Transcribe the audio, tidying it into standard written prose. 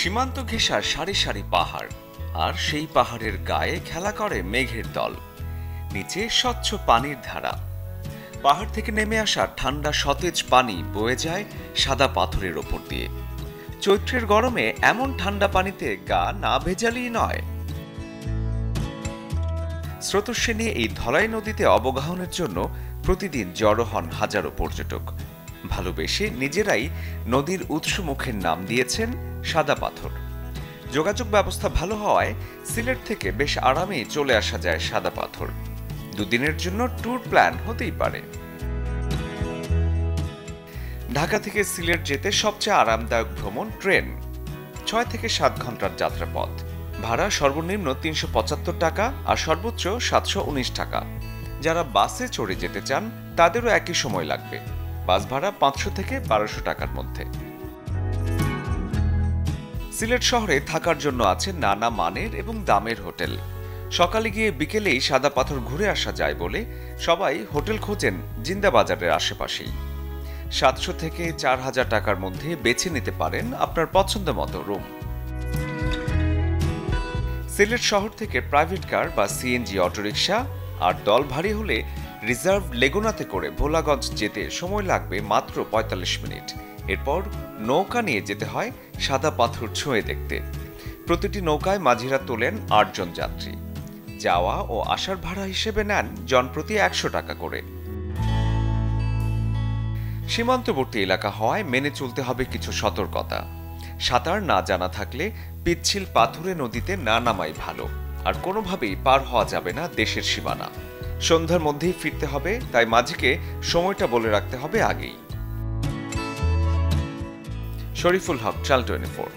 সীমান্ত ঘেঁষা সারি সারি পাহাড়, আর সেই পাহাড়ের গায়ে খেলা করে মেঘের দল। নিচে স্বচ্ছ পানির ধারা, পাহাড় থেকে নেমে আসা ঠান্ডা সতেজ পানি বয়ে যায় সাদা পাথরের ওপর দিয়ে। চৈত্রের গরমে এমন ঠান্ডা পানিতে গা না ভেজালেই নয়। স্রোতস্বিনী এই ধলাই নদীতে অবগাহনের জন্য প্রতিদিন জড়ো হন হাজারো পর্যটক। ভালোবেসে নিজেরাই নদীর উৎসমুখের নাম দিয়েছেন সাদা পাথর। যোগাযোগ ব্যবস্থা ভালো হওয়ায় সিলেট থেকে বেশ আরামেই চলে আসা যায় সাদা পাথর। দুদিনের জন্য ট্যুর প্ল্যান হতেই পারে। ঢাকা থেকে সিলেট যেতে সবচেয়ে আরামদায়ক ভ্রমণ ট্রেন। 6 থেকে 7 ঘন্টার যাত্রাপথ। ভাড়া সর্বনিম্ন 375 টাকা আর সর্বোচ্চ 719 টাকা। যারা বাসে চড়ে যেতে চান তাদেরও একই সময় লাগবে। বাস ভাড়া 500 থেকে 1200 টাকার মধ্যে। সিলেট শহরে থাকার জন্য আছে নানা মানের এবং দামের হোটেল। সকালে গিয়ে বিকেলেই সাদা পাথর ঘুরে আসা যায় বলে সবাই হোটেল খোঁজেন জিন্দাবাজারের আশেপাশেই। 700 থেকে 4000 টাকার মধ্যে বেছে নিতে পারেন আপনার পছন্দ মতো রুম। সিলেট শহর থেকে প্রাইভেট কার বা সিএনজি অটোরিকশা আর দল ভারী হলে রিজার্ভ লেগুনাতে করে ভোলাগঞ্জ যেতে সময় লাগবে মাত্র 45 মিনিট। এরপর নৌকা নিয়ে যেতে হয় সাদা পাথর ছুঁয়ে দেখতে। প্রতিটি নৌকায় মাঝিরা তোলেন 8 জন যাত্রী। যাওয়া ও আসার ভাড়া হিসেবে নেন জনপ্রতি 100 টাকা করে। সীমান্তবর্তী এলাকা হওয়ায় মেনে চলতে হবে কিছু সতর্কতা। সাঁতার না জানা থাকলে পিচ্ছিল পাথুরে নদীতে না নামাই ভালো, আর কোনোভাবেই পার হওয়া যাবে না দেশের সীমানা। সন্ধ্যার মধ্যেই ফিরতে হবে, তাই মাঝিকে সময়টা বলে রাখতে হবে আগেই। শরীফুল হক, চ্যানেল 24।